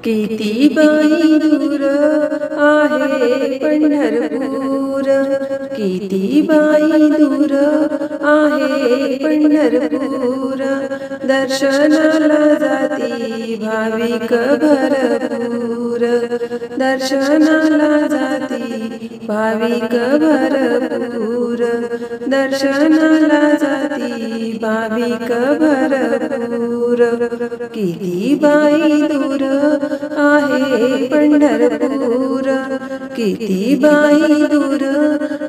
किती बाई दूर आहे पंढरपूर, किती बाई दूर आहे पंढरपूर। दर्शनाला जाती भाविक भरपूर, दर्शनाला जाती भाविक भरपूर, दर्शनाला जाती भाविक भरपूर। किती बाई दूर आहे पंढरपूर, किती बाई दूर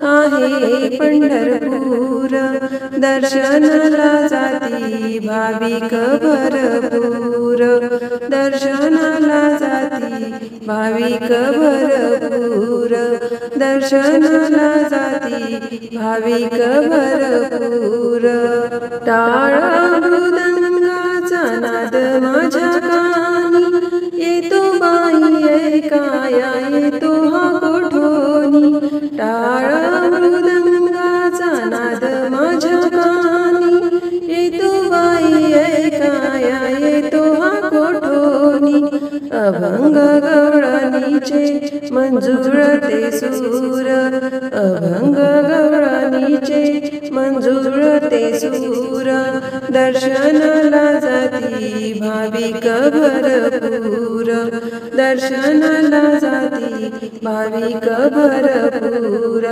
आहे पंढरपूर। दर्शनाला जाती भाविक भरपूर, दर्शनाला जाती भाविक भरपूर, दर्शनाला जाती भाविक भरपूर। टाळा मृदंगाचा नाद माझ्या कानी, येतो बाई ऐकाया येतो हा कोठोनी। टाळा मृदंगाचा नाद माझ्या कानी, येतो बाई ऐकाया येतो हा कोठोनी। अभंग गवळणीचे मंजूळ ते सूर, अभंग गवळणीचे मंजूळ ते सूर। दर्शनाला जाती भाविक भरपूर, दर्शनाला जाती भाविक भरपूर,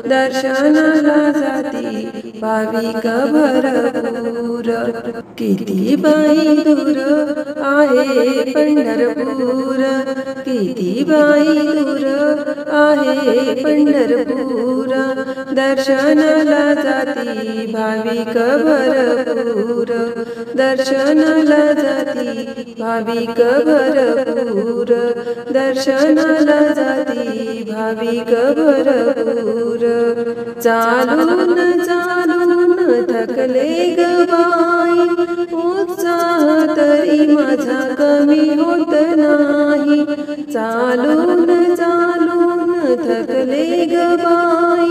दर्शनाला जाती भाविक भरपूर। किती बाई दूर आहे पंढरपूर, किती बाई दूर आहे पंढरपूर। दर्शनाला जाती भाविक भरपूर, दर्शनाला जाती भाविक भरपूर, दर्शनाला जाती भाविक भरपूर। चालून चालून थकले ग बाई, उत्साह तरी माझा कमी होत नाही। चालून चालून थकले ग बाई,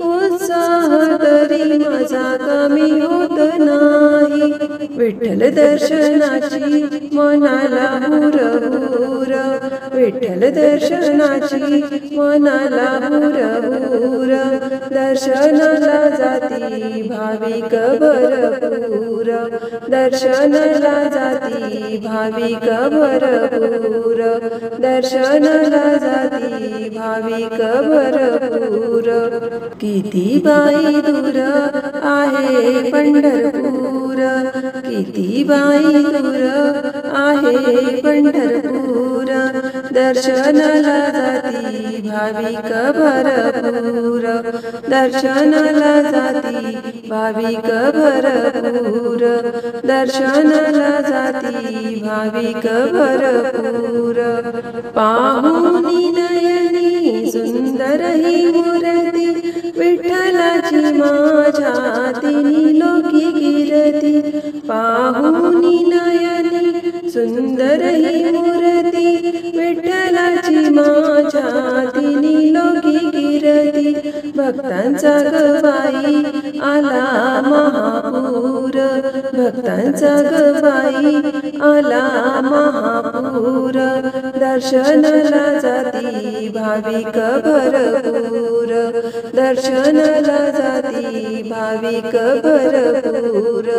उत्साह तरी माझा कमी होत नाही। विठ्ठल दर्शनाची मनाला हुरहुर, विठ्ठल दर्शनाची मनाला हुरहुर। दर्शनाला जाती भाविक भरपूर, दर्शनाला जाती भाविक भरपूर, दर्शनाला जाती भाविक भरपूर। किती बाई दूर आहे पंढरपूर, किती बाई दूर आहे पंढरपूर। दर्शनाला जाती भाविक भरपूर, दर्शनाला जाती भाविक भरपूर, दर्शनाला जाती भाविक भरपूर। पाहुनी नयनी सुंदर ही मूर्ती, विठ्ठलाची माझ्या तिन्ही लोकी कीर्ती। पाहुनी नयनी सुंदर ही मूर्ती, विठ्ठलाची माझ्या तिन्ही लोकी कीर्ती। भक्तांचा गवाई आला महापूर, भक्तांचा गवाई आला महापूर। दर्शनाला जाती भाविक भरपूर, दर्शनाला जाती भाविक भरपूर,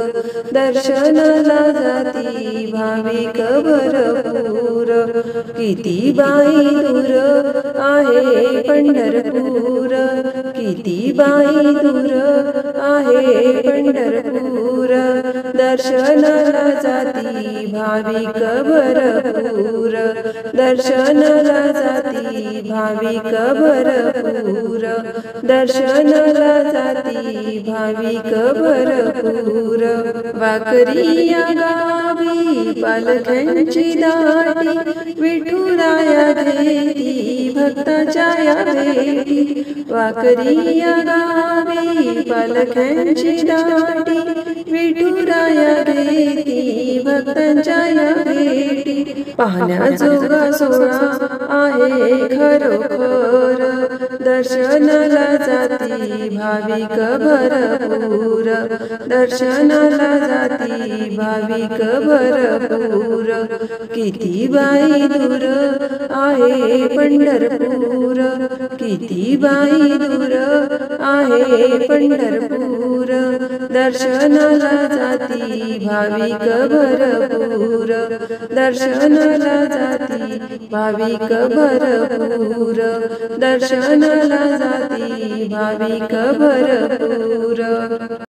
दर्शनाला जाती भाविक भरपूर। किती बाई दूर आहे पंढरपूर, किती बाई दूर आहे पंढरपूर। दर्शनाला जाती भाविक भरपूर, दर्शनाला जाती भाविक भरपूर, दर्शनाला जाती भाविक भरपूर। वाकरी या गावी पालख्यांची दाटी, विठुराया घेती भक्ताच्या या भेटी। वाकरी या गावी पालख्यांची दाटी, विठुराया घेती भक्तांच्या या भेटी। पाहण्याजोगा सोहळा आहे खरोखर, दर्शनाला जाती भाविक भरपूर, दर्शनाला जाती भाविक भरपूर किती बाई दूर आहे पंढरपूर किती बाई दूर आहे पंढरपूर दर्शनाला जाती भाविक भरपूर दर्शनाला जाती भाविक भरपूर दर्शनाला जाती भाविक भरपूर